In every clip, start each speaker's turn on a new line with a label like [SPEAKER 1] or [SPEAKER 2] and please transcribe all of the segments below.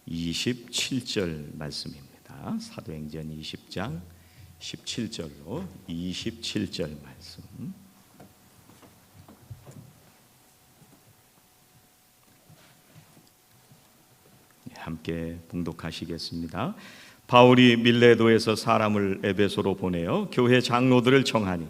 [SPEAKER 1] 27절 말씀입니다. 사도행전 20장 17절로 27절 말씀. 함께 봉독하시겠습니다. 바울이 밀레도에서 사람을 에베소로 보내어 교회 장로들을 청하니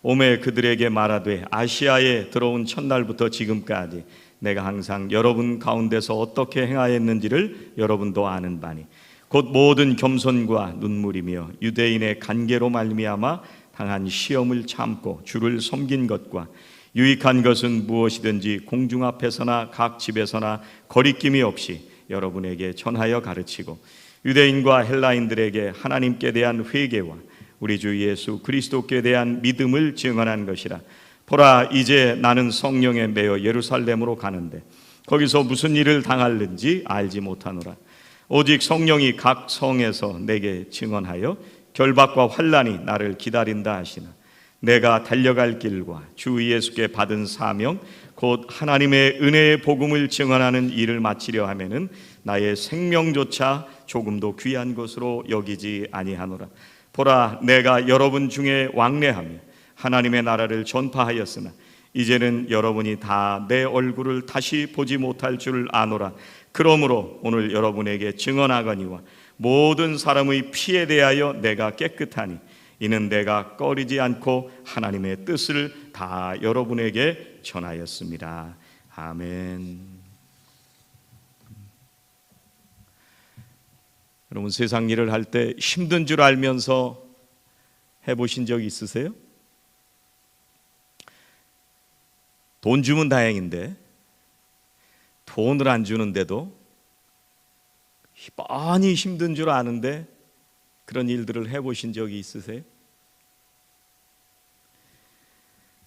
[SPEAKER 1] 오매 그들에게 말하되 아시아에 들어온 첫날부터 지금까지 내가 항상 여러분 가운데서 어떻게 행하였는지를 여러분도 아는 바니 곧 모든 겸손과 눈물이며 유대인의 간계로 말미암아 당한 시험을 참고 주를 섬긴 것과 유익한 것은 무엇이든지 공중 앞에서나 각 집에서나 거리낌이 없이 여러분에게 전하여 가르치고 유대인과 헬라인들에게 하나님께 대한 회개와 우리 주 예수 그리스도께 대한 믿음을 증언한 것이라. 보라, 이제 나는 성령에 매여 예루살렘으로 가는데 거기서 무슨 일을 당할는지 알지 못하노라. 오직 성령이 각 성에서 내게 증언하여 결박과 환난이 나를 기다린다 하시나 내가 달려갈 길과 주 예수께 받은 사명 곧 하나님의 은혜의 복음을 증언하는 일을 마치려 하면은 나의 생명조차 조금도 귀한 것으로 여기지 아니하노라. 보라, 내가 여러분 중에 왕래하며 하나님의 나라를 전파하였으나 이제는 여러분이 다 내 얼굴을 다시 보지 못할 줄 아노라. 그러므로 오늘 여러분에게 증언하거니와 모든 사람의 피에 대하여 내가 깨끗하니 이는 내가 꺼리지 않고 하나님의 뜻을 다 여러분에게 전하였습니다. 아멘. 여러분, 세상 일을 할 때 힘든 줄 알면서 해보신 적 있으세요? 돈 주면 다행인데 돈을 안 주는데도 뻔히 힘든 줄 아는데 그런 일들을 해보신 적이 있으세요?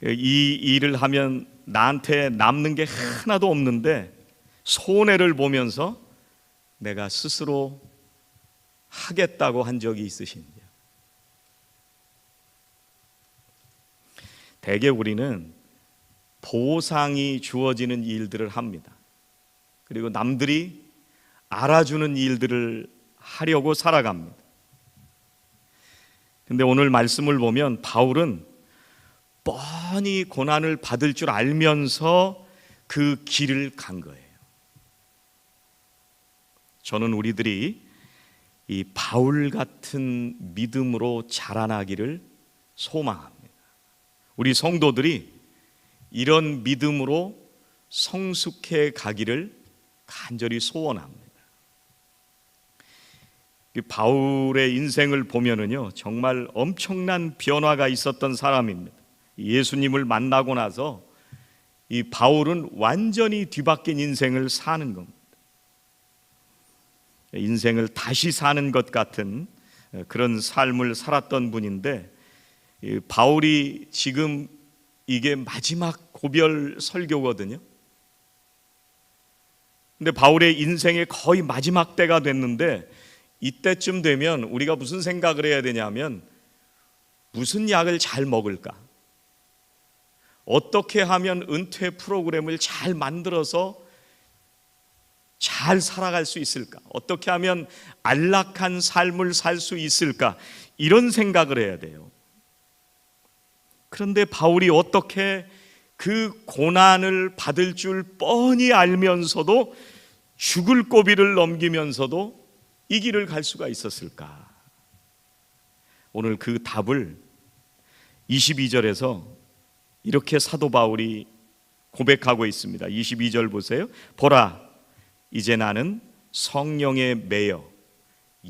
[SPEAKER 1] 이 일을 하면 나한테 남는 게 하나도 없는데 손해를 보면서 내가 스스로 하겠다고 한 적이 있으신지요? 대개 우리는 보상이 주어지는 일들을 합니다. 그리고 남들이 알아주는 일들을 하려고 살아갑니다. 근데 오늘 말씀을 보면 바울은 뻔히 고난을 받을 줄 알면서 그 길을 간 거예요. 저는 우리들이 이 바울 같은 믿음으로 자라나기를 소망합니다. 우리 성도들이 이런 믿음으로 성숙해 가기를 간절히 소원합니다. 바울의 인생을 보면은요, 정말 엄청난 변화가 있었던 사람입니다. 예수님을 만나고 나서 이 바울은 완전히 뒤바뀐 인생을 사는 겁니다. 인생을 다시 사는 것 같은 그런 삶을 살았던 분인데, 바울이 지금 이게 마지막 고별 설교거든요. 근데 바울의 인생의 거의 마지막 때가 됐는데 이때쯤 되면 우리가 무슨 생각을 해야 되냐면 무슨 약을 잘 먹을까? 어떻게 하면 은퇴 프로그램을 잘 만들어서 잘 살아갈 수 있을까? 어떻게 하면 안락한 삶을 살 수 있을까? 이런 생각을 해야 돼요. 그런데 바울이 어떻게 그 고난을 받을 줄 뻔히 알면서도 죽을 고비를 넘기면서도 이 길을 갈 수가 있었을까? 오늘 그 답을 22절에서 이렇게 사도 바울이 고백하고 있습니다. 22절 보세요. 보라, 이제 나는 성령에 매여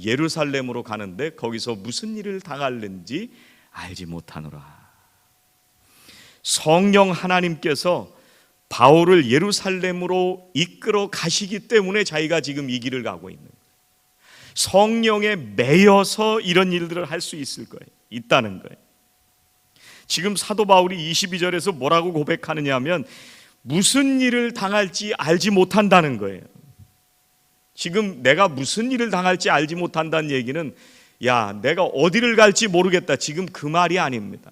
[SPEAKER 1] 예루살렘으로 가는데 거기서 무슨 일을 당할는지 알지 못하노라. 성령 하나님께서 바울을 예루살렘으로 이끌어 가시기 때문에 자기가 지금 이 길을 가고 있는 거예요. 성령에 매여서 이런 일들을 할 수 있을 거예요. 있다는 거예요. 지금 사도 바울이 22절에서 뭐라고 고백하느냐 하면 무슨 일을 당할지 알지 못한다는 거예요. 지금 내가 무슨 일을 당할지 알지 못한다는 얘기는 야, 내가 어디를 갈지 모르겠다, 지금 그 말이 아닙니다.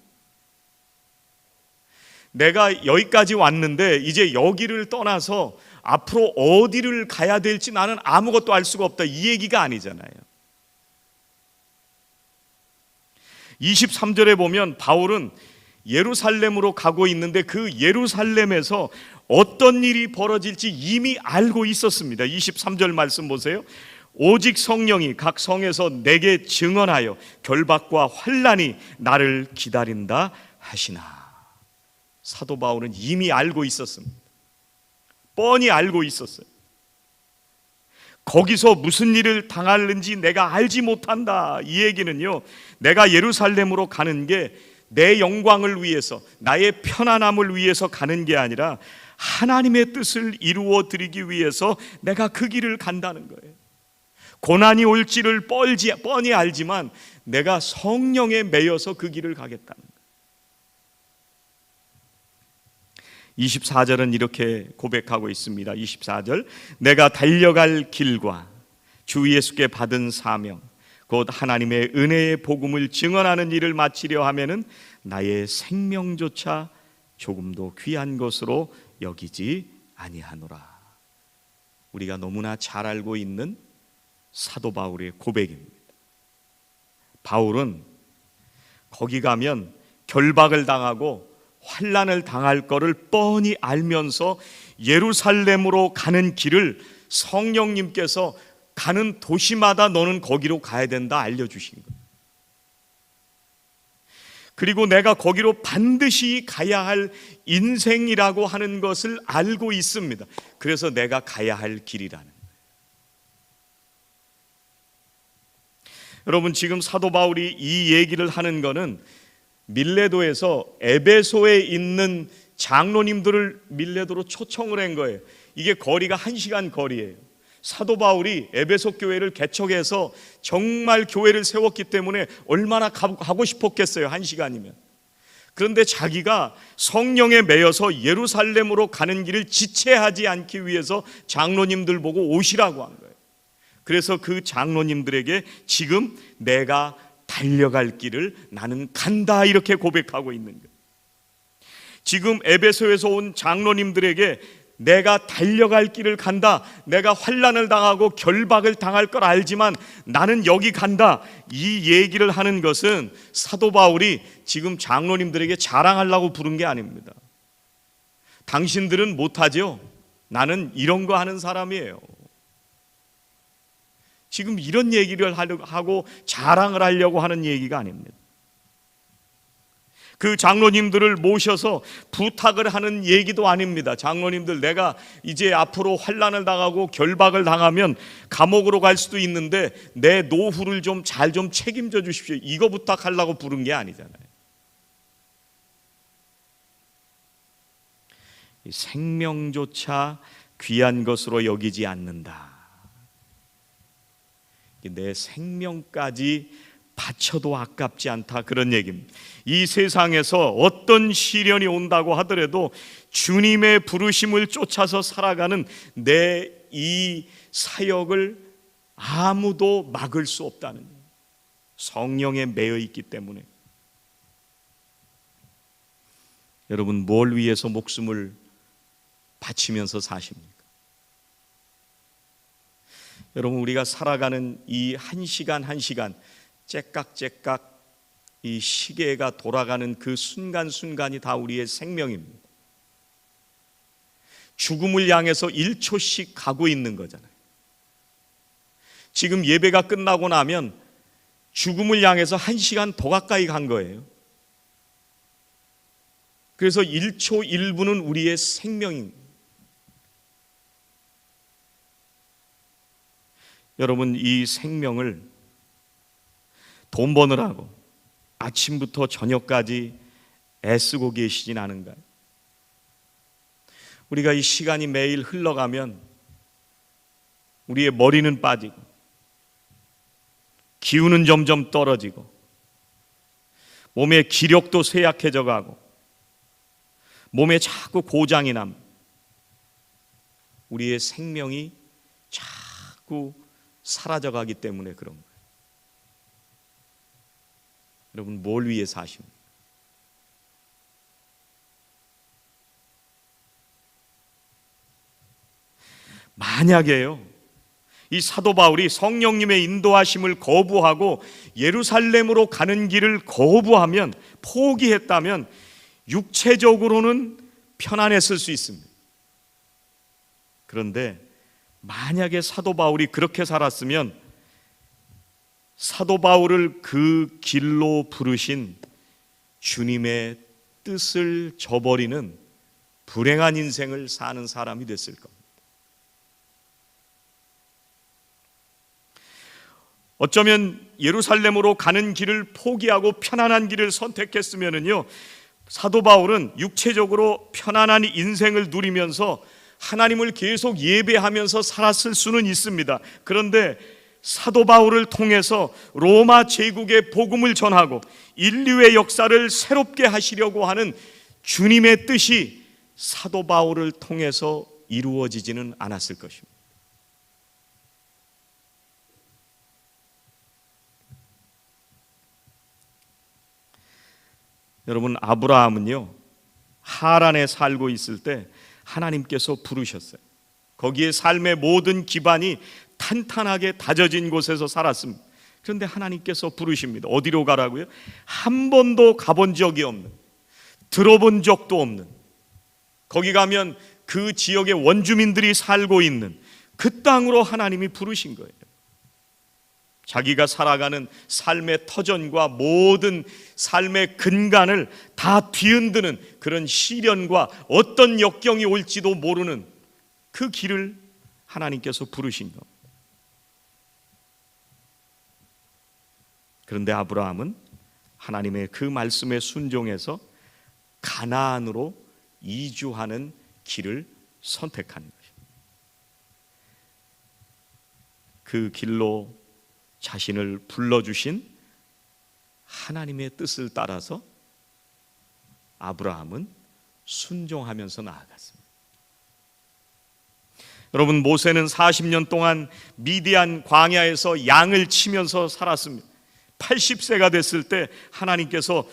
[SPEAKER 1] 내가 여기까지 왔는데 이제 여기를 떠나서 앞으로 어디를 가야 될지 나는 아무것도 알 수가 없다, 이 얘기가 아니잖아요. 23절에 보면 바울은 예루살렘으로 가고 있는데 그 예루살렘에서 어떤 일이 벌어질지 이미 알고 있었습니다. 23절 말씀 보세요. 오직 성령이 각 성에서 내게 증언하여 결박과 환난이 나를 기다린다 하시나. 사도 바울은 이미 알고 있었습니다. 뻔히 알고 있었어요. 거기서 무슨 일을 당하는지 내가 알지 못한다, 이 얘기는요, 내가 예루살렘으로 가는 게 내 영광을 위해서, 나의 편안함을 위해서 가는 게 아니라 하나님의 뜻을 이루어 드리기 위해서 내가 그 길을 간다는 거예요. 고난이 올지를 뻔히 알지만 내가 성령에 매여서 그 길을 가겠다는 거예요. 24절은 이렇게 고백하고 있습니다. 24절, 내가 달려갈 길과 주 예수께 받은 사명 곧 하나님의 은혜의 복음을 증언하는 일을 마치려 하면은 나의 생명조차 조금도 귀한 것으로 여기지 아니하노라. 우리가 너무나 잘 알고 있는 사도 바울의 고백입니다. 바울은 거기 가면 결박을 당하고 환난을 당할 것을 뻔히 알면서 예루살렘으로 가는 길을 성령님께서 가는 도시마다 너는 거기로 가야 된다 알려주신 거예요. 그리고 내가 거기로 반드시 가야 할 인생이라고 하는 것을 알고 있습니다. 그래서 내가 가야 할 길이라는 거예요. 여러분, 지금 사도 바울이 이 얘기를 하는 거는 밀레도에서 에베소에 있는 장로님들을 밀레도로 초청을 한 거예요. 이게 거리가 1시간 거리예요. 사도 바울이 에베소 교회를 개척해서 정말 교회를 세웠기 때문에 얼마나 가고 싶었겠어요, 1시간이면. 그런데 자기가 성령에 매여서 예루살렘으로 가는 길을 지체하지 않기 위해서 장로님들 보고 오시라고 한 거예요. 그래서 그 장로님들에게 지금 내가 달려갈 길을 나는 간다, 이렇게 고백하고 있는 거예요. 지금 에베소에서 온 장로님들에게 내가 달려갈 길을 간다, 내가 환난을 당하고 결박을 당할 걸 알지만 나는 여기 간다, 이 얘기를 하는 것은 사도 바울이 지금 장로님들에게 자랑하려고 부른 게 아닙니다. 당신들은 못하죠? 나는 이런 거 하는 사람이에요. 지금 이런 얘기를 하고 자랑을 하려고 하는 얘기가 아닙니다. 그 장로님들을 모셔서 부탁을 하는 얘기도 아닙니다. 장로님들, 내가 이제 앞으로 환난을 당하고 결박을 당하면 감옥으로 갈 수도 있는데 내 노후를 좀 잘 좀 책임져 주십시오, 이거 부탁하려고 부른 게 아니잖아요. 생명조차 귀한 것으로 여기지 않는다. 내 생명까지 바쳐도 아깝지 않다, 그런 얘기입니다. 이 세상에서 어떤 시련이 온다고 하더라도 주님의 부르심을 쫓아서 살아가는 내 이 사역을 아무도 막을 수 없다는, 성령에 매여 있기 때문에. 여러분, 뭘 위해서 목숨을 바치면서 사십니까? 여러분, 우리가 살아가는 이 1시간 1시간 째깍째깍 이 시계가 돌아가는 그 순간순간이 다 우리의 생명입니다. 죽음을 향해서 1초씩 가고 있는 거잖아요. 지금 예배가 끝나고 나면 죽음을 향해서 1시간 더 가까이 간 거예요. 그래서 1초 1분은 우리의 생명입니다. 여러분, 이 생명을 돈 버느라고 아침부터 저녁까지 애쓰고 계시진 않은가요? 우리가 이 시간이 매일 흘러가면 우리의 머리는 빠지고 기운은 점점 떨어지고 몸의 기력도 쇠약해져 가고 몸에 자꾸 고장이 납니다. 우리의 생명이 자꾸 사라져가기 때문에 그런 거예요. 여러분, 뭘 위해 사십니까? 만약에요, 이 사도 바울이 성령님의 인도하심을 거부하고 예루살렘으로 가는 길을 거부하면, 포기했다면 육체적으로는 편안했을 수 있습니다. 그런데 만약에 사도 바울이 그렇게 살았으면 사도 바울을 그 길로 부르신 주님의 뜻을 저버리는 불행한 인생을 사는 사람이 됐을 겁니다. 어쩌면 예루살렘으로 가는 길을 포기하고 편안한 길을 선택했으면요, 사도 바울은 육체적으로 편안한 인생을 누리면서 하나님을 계속 예배하면서 살았을 수는 있습니다. 그런데 사도 바울을 통해서 로마 제국의 복음을 전하고 인류의 역사를 새롭게 하시려고 하는 주님의 뜻이 사도 바울을 통해서 이루어지지는 않았을 것입니다. 여러분, 아브라함은요, 하란에 살고 있을 때 하나님께서 부르셨어요. 거기에 삶의 모든 기반이 탄탄하게 다져진 곳에서 살았습니다. 그런데 하나님께서 부르십니다. 어디로 가라고요? 한 번도 가본 적이 없는, 들어본 적도 없는, 거기 가면 그 지역의 원주민들이 살고 있는 그 땅으로 하나님이 부르신 거예요. 자기가 살아가는 삶의 터전과 모든 삶의 근간을 다 뒤흔드는 그런 시련과 어떤 역경이 올지도 모르는 그 길을 하나님께서 부르신 겁니다. 그런데 아브라함은 하나님의 그 말씀에 순종해서 가나안으로 이주하는 길을 선택한 것입니다. 그 길로 자신을 불러주신 하나님의 뜻을 따라서 아브라함은 순종하면서 나아갔습니다. 여러분, 모세는 40년 동안 미디안 광야에서 양을 치면서 살았습니다. 80세가 됐을 때 하나님께서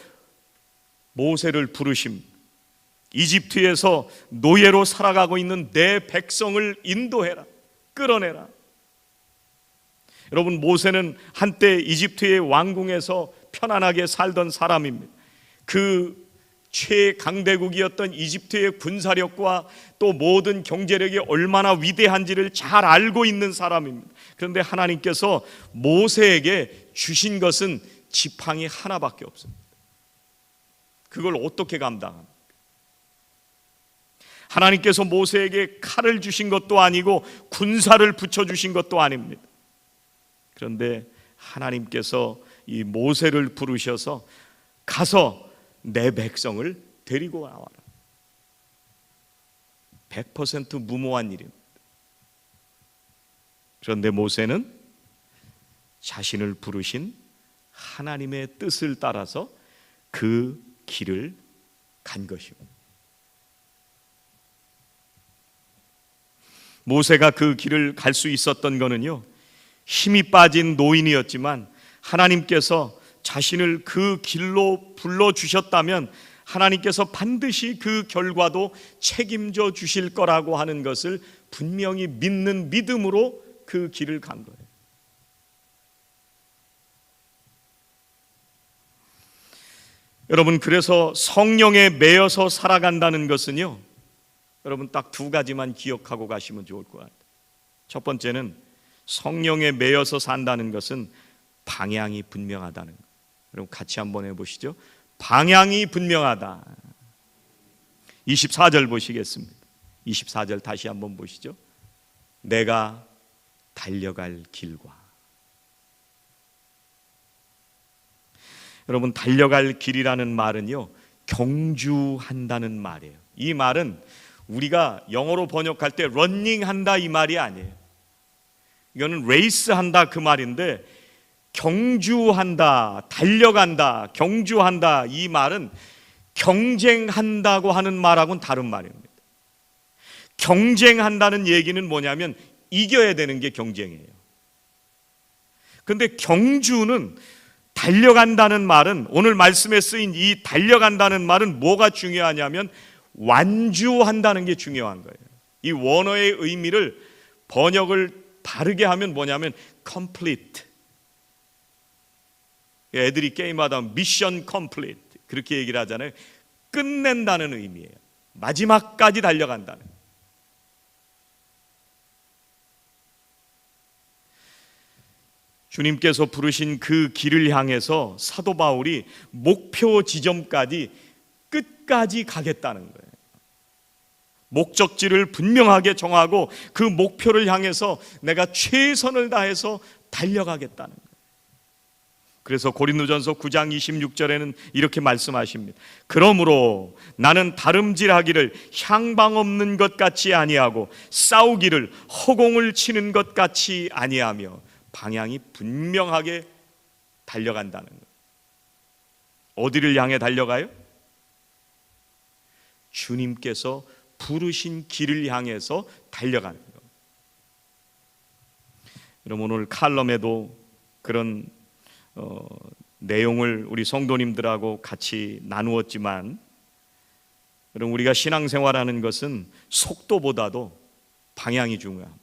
[SPEAKER 1] 모세를 부르십니다. 이집트에서 노예로 살아가고 있는 내 백성을 인도해라, 끌어내라. 여러분, 모세는 한때 이집트의 왕궁에서 편안하게 살던 사람입니다. 그 최강대국이었던 이집트의 군사력과 또 모든 경제력이 얼마나 위대한지를 잘 알고 있는 사람입니다. 그런데 하나님께서 모세에게 주신 것은 지팡이 하나밖에 없습니다. 그걸 어떻게 감당합니까? 하나님께서 모세에게 칼을 주신 것도 아니고 군사를 붙여주신 것도 아닙니다. 그런데 하나님께서 이 모세를 부르셔서 가서 내 백성을 데리고 나와라. 100% 무모한 일입니다. 그런데 모세는 자신을 부르신 하나님의 뜻을 따라서 그 길을 간 것입니다. 모세가 그 길을 갈 수 있었던 거는요, 힘이 빠진 노인이었지만 하나님께서 자신을 그 길로 불러주셨다면 하나님께서 반드시 그 결과도 책임져 주실 거라고 하는 것을 분명히 믿는 믿음으로 그 길을 간 거예요. 여러분, 그래서 성령에 매여서 살아간다는 것은요, 여러분 딱 두 가지만 기억하고 가시면 좋을 것 같아요. 첫 번째는 성령에 매여서 산다는 것은 방향이 분명하다는 것. 여러분 같이 한번 해보시죠. 방향이 분명하다. 24절 보시겠습니다. 24절 다시 한번 보시죠. 내가 달려갈 길과. 여러분, 달려갈 길이라는 말은요, 경주한다는 말이에요. 이 말은 우리가 영어로 번역할 때 러닝한다 이 말이 아니에요. 이거는 레이스한다 그 말인데, 경주한다, 달려간다, 경주한다 이 말은 경쟁한다고 하는 말하고는 다른 말입니다. 경쟁한다는 얘기는 뭐냐면 이겨야 되는 게 경쟁이에요. 그런데 경주는, 달려간다는 말은, 오늘 말씀에 쓰인 이 달려간다는 말은 뭐가 중요하냐면 완주한다는 게 중요한 거예요. 이 원어의 의미를 번역을 바르게 하면 뭐냐면 complete. 애들이 게임하다 미션 complete 그렇게 얘기를 하잖아요. 끝낸다는 의미예요. 마지막까지 달려간다는. 주님께서 부르신 그 길을 향해서 사도 바울이 목표 지점까지 끝까지 가겠다는 거예요. 목적지를 분명하게 정하고 그 목표를 향해서 내가 최선을 다해서 달려가겠다는 거예요. 그래서 고린도전서 9장 26절에는 이렇게 말씀하십니다. 그러므로 나는 다름질하기를 향방 없는 것 같이 아니하고 싸우기를 허공을 치는 것 같이 아니하며 방향이 분명하게 달려간다는 거예요. 어디를 향해 달려가요? 주님께서 부르신 길을 향해서 달려가는 거예요. 여러분, 오늘 칼럼에도 그런 내용을 우리 성도님들하고 같이 나누었지만, 여러분, 우리가 신앙생활하는 것은 속도보다도 방향이 중요합니다.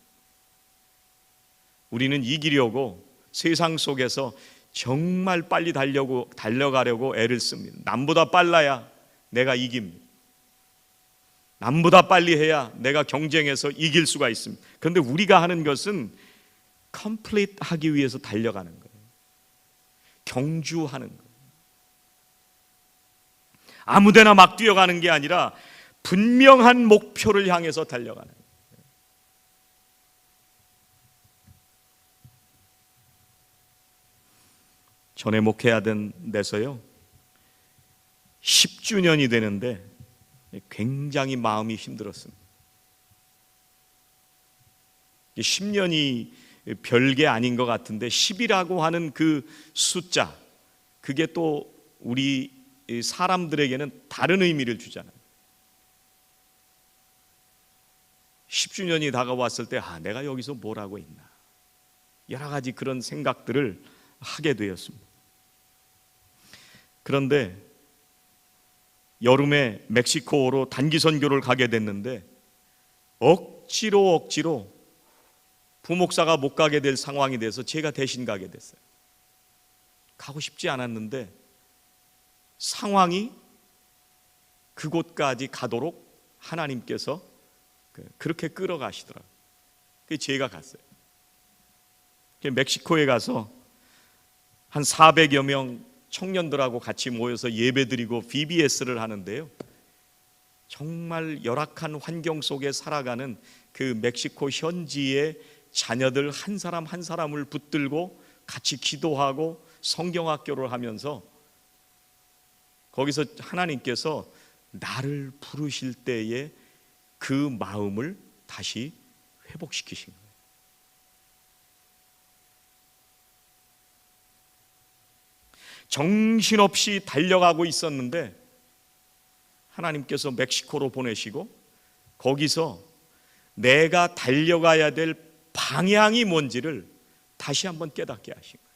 [SPEAKER 1] 우리는 이기려고 세상 속에서 정말 빨리 달려가려고 애를 씁니다. 남보다 빨라야 내가 이깁니다. 남보다 빨리 해야 내가 경쟁해서 이길 수가 있습니다. 그런데 우리가 하는 것은 컴플리트 하기 위해서 달려가는 거예요. 경주하는 거예요. 아무데나 막 뛰어가는 게 아니라 분명한 목표를 향해서 달려가는 거예요. 전에 목회하던 데서요 10주년이 되는데 굉장히 마음이 힘들었습니다. 10년이 별게 아닌 것 같은데 10이라고 하는 그 숫자, 그게 또 우리 사람들에게는 다른 의미를 주잖아요. 10주년이 다가왔을 때 내가 여기서 뭘 하고 있나, 여러 가지 그런 생각들을 하게 되었습니다. 그런데 여름에 멕시코로 단기 선교를 가게 됐는데 억지로 부목사가 못 가게 될 상황이 돼서 제가 대신 가게 됐어요. 가고 싶지 않았는데 상황이 그곳까지 가도록 하나님께서 그렇게 끌어가시더라고요. 그래서 제가 갔어요. 멕시코에 가서 한 400여 명 청년들하고 같이 모여서 예배드리고 VBS를 하는데요, 정말 열악한 환경 속에 살아가는 그 멕시코 현지의 자녀들 한 사람 한 사람을 붙들고 같이 기도하고 성경학교를 하면서 거기서 하나님께서 나를 부르실 때에 그 마음을 다시 회복시키신 거예요. 정신없이 달려가고 있었는데 하나님께서 멕시코로 보내시고 거기서 내가 달려가야 될 방향이 뭔지를 다시 한번 깨닫게 하신 거예요.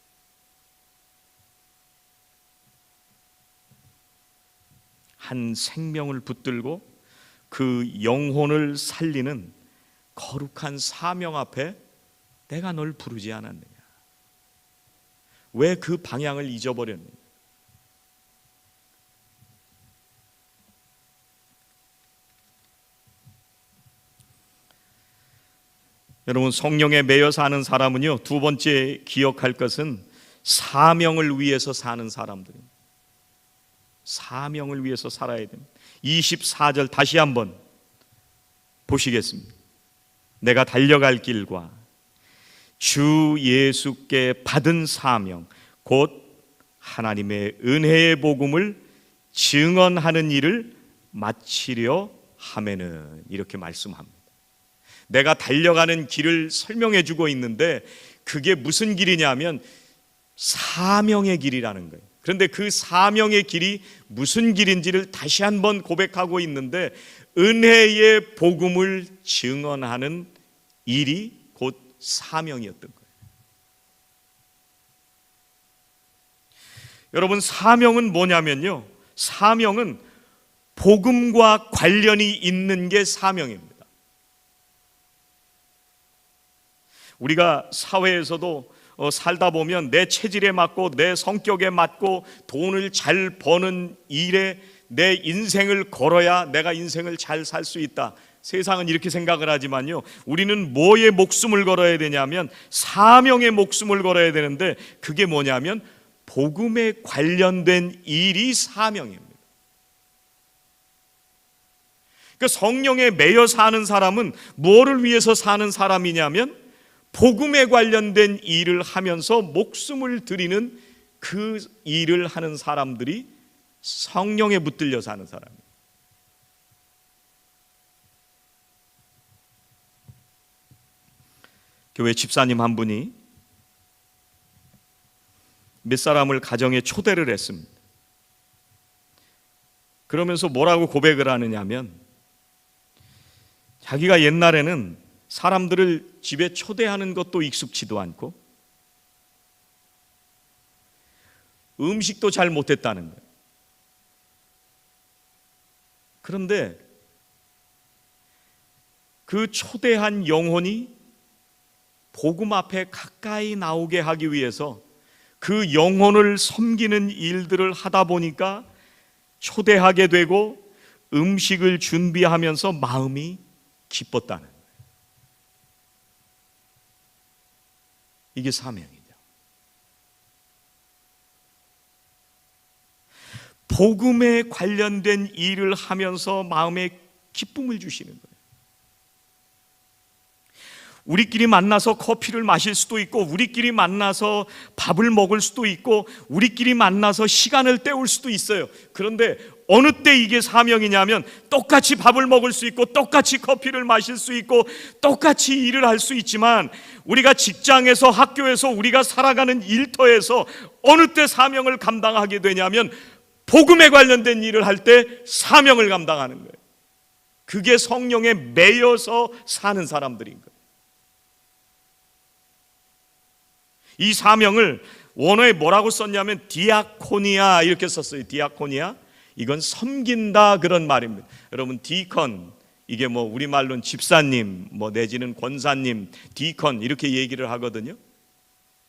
[SPEAKER 1] 한 생명을 붙들고 그 영혼을 살리는 거룩한 사명 앞에 내가 널 부르지 않았느냐, 왜 그 방향을 잊어버렸느냐. 여러분, 성령에 매여 사는 사람은요, 두 번째 기억할 것은 사명을 위해서 사는 사람들입니다. 사명을 위해서 살아야 됩니다. 24절 다시 한번 보시겠습니다. 내가 달려갈 길과 주 예수께 받은 사명 곧 하나님의 은혜의 복음을 증언하는 일을 마치려 하면은, 이렇게 말씀합니다. 내가 달려가는 길을 설명해 주고 있는데 그게 무슨 길이냐면 사명의 길이라는 거예요. 그런데 그 사명의 길이 무슨 길인지를 다시 한번 고백하고 있는데 은혜의 복음을 증언하는 일이 곧 사명이었던 거예요. 여러분, 사명은 뭐냐면요, 사명은 복음과 관련이 있는 게 사명입니다. 우리가 사회에서도 살다 보면 내 체질에 맞고 내 성격에 맞고 돈을 잘 버는 일에 내 인생을 걸어야 내가 인생을 잘 살 수 있다. 세상은 이렇게 생각을 하지만요, 우리는 뭐에 목숨을 걸어야 되냐면 사명의 목숨을 걸어야 되는데, 그게 뭐냐면 복음에 관련된 일이 사명입니다. 그러니까 성령에 매여 사는 사람은 뭐를 위해서 사는 사람이냐면 복음에 관련된 일을 하면서 목숨을 드리는 그 일을 하는 사람들이 성령에 붙들려 사는 사람이에요. 교회 집사님 한 분이 몇 사람을 가정에 초대를 했습니다. 그러면서 뭐라고 고백을 하느냐면, 자기가 옛날에는 사람들을 집에 초대하는 것도 익숙치도 않고 음식도 잘 못했다는 거예요. 그런데 그 초대한 영혼이 복음 앞에 가까이 나오게 하기 위해서 그 영혼을 섬기는 일들을 하다 보니까 초대하게 되고 음식을 준비하면서 마음이 기뻤다는 거예요. 이게 사명이죠. 복음에 관련된 일을 하면서 마음에 기쁨을 주시는 거예요. 우리끼리 만나서 커피를 마실 수도 있고, 우리끼리 만나서 밥을 먹을 수도 있고, 우리끼리 만나서 시간을 때울 수도 있어요. 그런데 어느 때 이게 사명이냐면, 똑같이 밥을 먹을 수 있고 똑같이 커피를 마실 수 있고 똑같이 일을 할 수 있지만, 우리가 직장에서, 학교에서, 우리가 살아가는 일터에서 어느 때 사명을 감당하게 되냐면 복음에 관련된 일을 할 때 사명을 감당하는 거예요. 그게 성령에 매여서 사는 사람들인 거예요. 이 사명을 원어에 뭐라고 썼냐면 디아코니아 이렇게 썼어요. 디아코니아. 이건 섬긴다 그런 말입니다. 여러분, 디컨, 이게 뭐 우리말로는 집사님, 뭐 내지는 권사님, 디컨 이렇게 얘기를 하거든요.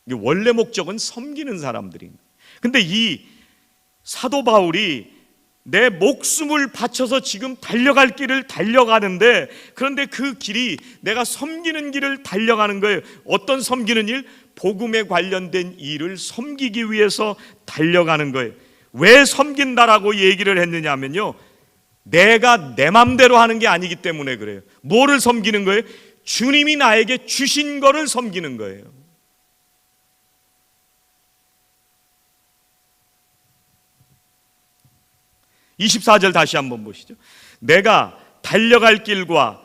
[SPEAKER 1] 이게 원래 목적은 섬기는 사람들입니다. 근데 이 사도 바울이 내 목숨을 바쳐서 지금 달려갈 길을 달려가는데, 그런데 그 길이 내가 섬기는 길을 달려가는 거예요. 어떤 섬기는 일? 복음에 관련된 일을 섬기기 위해서 달려가는 거예요. 왜 섬긴다라고 얘기를 했느냐면요, 내가 내 맘대로 하는 게 아니기 때문에 그래요. 뭐를 섬기는 거예요? 주님이 나에게 주신 거를 섬기는 거예요. (24절) 다시 한번 보시죠. 내가 달려갈 길과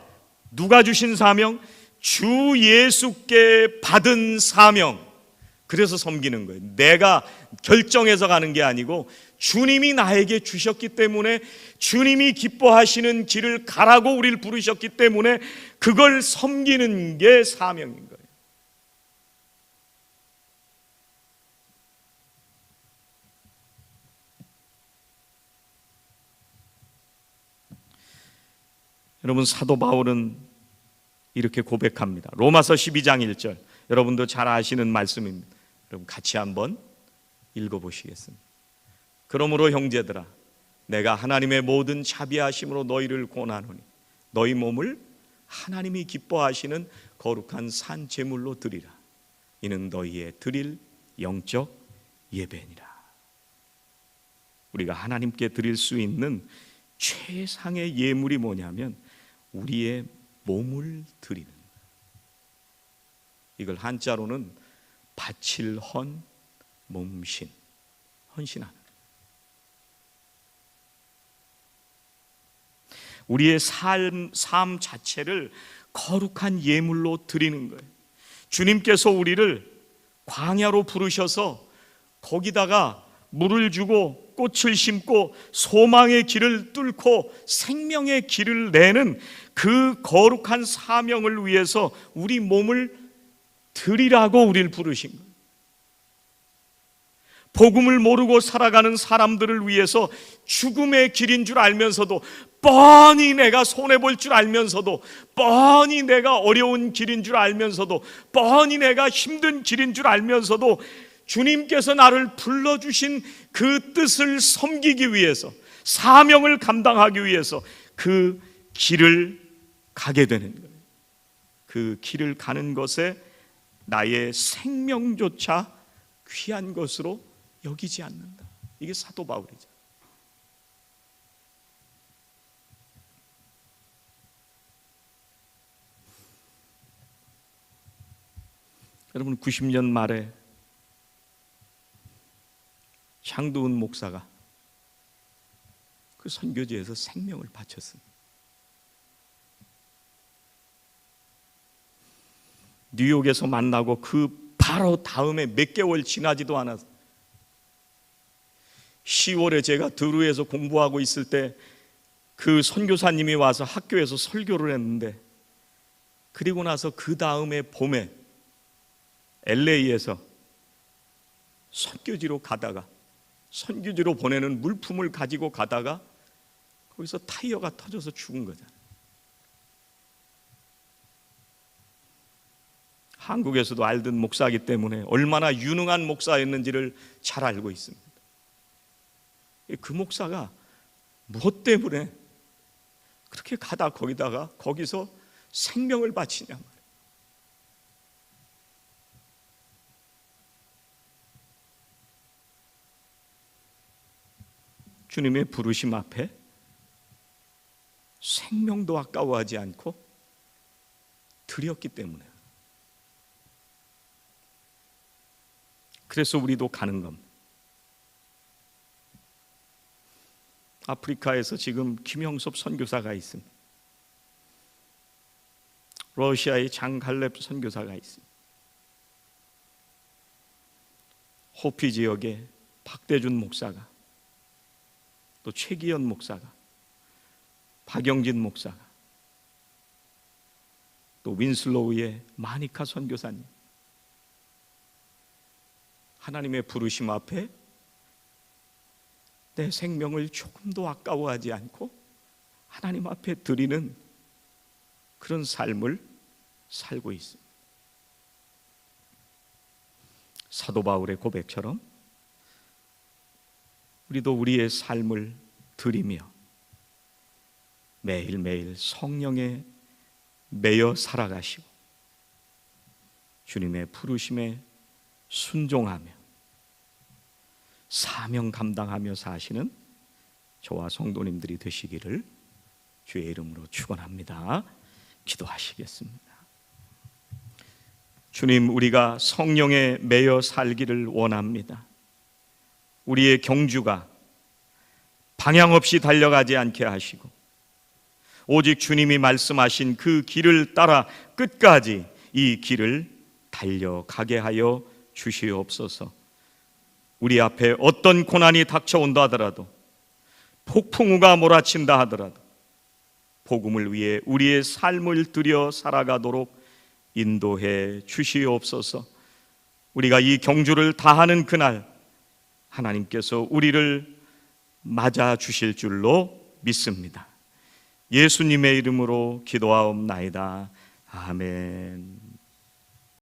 [SPEAKER 1] 누가 주신 사명? 주 예수께 받은 사명. 그래서 섬기는 거예요. 내가 결정해서 가는 게 아니고 주님이 나에게 주셨기 때문에, 주님이 기뻐하시는 길을 가라고 우리를 부르셨기 때문에 그걸 섬기는 게 사명인 거예요. 여러분, 사도 바울은 이렇게 고백합니다. 로마서 12장 1절. 여러분도 잘 아시는 말씀입니다. 여러분 같이 한번 읽어보시겠습니다. 그러므로 형제들아, 내가 하나님의 모든 자비하심으로 너희를 권하노니 너희 몸을 하나님이 기뻐하시는 거룩한 산 제물로 드리라. 이는 너희의 드릴 영적 예배니라. 우리가 하나님께 드릴 수 있는 최상의 예물이 뭐냐면 우리의 몸을 드리는 거예요. 이걸 한자로는 바칠 헌 몸신, 헌신하는 거예요. 우리의 삶 자체를 거룩한 예물로 드리는 거예요. 주님께서 우리를 광야로 부르셔서 거기다가 물을 주고 꽃을 심고 소망의 길을 뚫고 생명의 길을 내는 그 거룩한 사명을 위해서 우리 몸을 드리라고 우리를 부르신 거예요. 복음을 모르고 살아가는 사람들을 위해서 죽음의 길인 줄 알면서도 뻔히 내가 손해볼 줄 알면서도, 뻔히 내가 어려운 길인 줄 알면서도, 뻔히 내가 힘든 길인 줄 알면서도 주님께서 나를 불러주신 그 뜻을 섬기기 위해서, 사명을 감당하기 위해서 그 길을 가게 되는 거예요. 그 길을 가는 것에 나의 생명조차 귀한 것으로 여기지 않는다. 이게 사도 바울이죠. 여러분, 90년 말에 장두은 목사가 그 선교지에서 생명을 바쳤습니다. 뉴욕에서 만나고 그 바로 다음에 몇 개월 지나지도 않아서 10월에 제가 드루에서 공부하고 있을 때 그 선교사님이 와서 학교에서 설교를 했는데, 그리고 나서 그 다음에 봄에 LA에서 선교지로 가다가, 선교지로 보내는 물품을 가지고 가다가 거기서 타이어가 터져서 죽은 거잖아요. 한국에서도 알던 목사이기 때문에 얼마나 유능한 목사였는지를 잘 알고 있습니다. 그 목사가 무엇 때문에 그렇게 가다 거기서 생명을 바치냐 말이에요. 주님의 부르심 앞에 생명도 아까워하지 않고 드렸기 때문에. 그래서 우리도 가는 겁니다. 아프리카에서 지금 김영섭 선교사가 있습니다. 러시아의 장갈렙 선교사가 있습니다. 호피 지역의 박대준 목사가, 또 최기현 목사가, 박영진 목사가, 또 윈슬로우의 마니카 선교사님, 하나님의 부르심 앞에 내 생명을 조금도 아까워하지 않고 하나님 앞에 드리는 그런 삶을 살고 있습니다. 사도 바울의 고백처럼 우리도 우리의 삶을 드리며 매일매일 성령에 매여 살아가시고 주님의 부르심에 순종하며 사명 감당하며 사시는 저와 성도님들이 되시기를 주의 이름으로 축원합니다. 기도하시겠습니다. 주님, 우리가 성령에 매여 살기를 원합니다. 우리의 경주가 방향 없이 달려가지 않게 하시고 오직 주님이 말씀하신 그 길을 따라 끝까지 이 길을 달려가게 하여 주시옵소서. 우리 앞에 어떤 고난이 닥쳐온다 하더라도, 폭풍우가 몰아친다 하더라도 복음을 위해 우리의 삶을 들여 살아가도록 인도해 주시옵소서. 우리가 이 경주를 다하는 그날 하나님께서 우리를 맞아 주실 줄로 믿습니다. 예수님의 이름으로 기도하옵나이다. 아멘.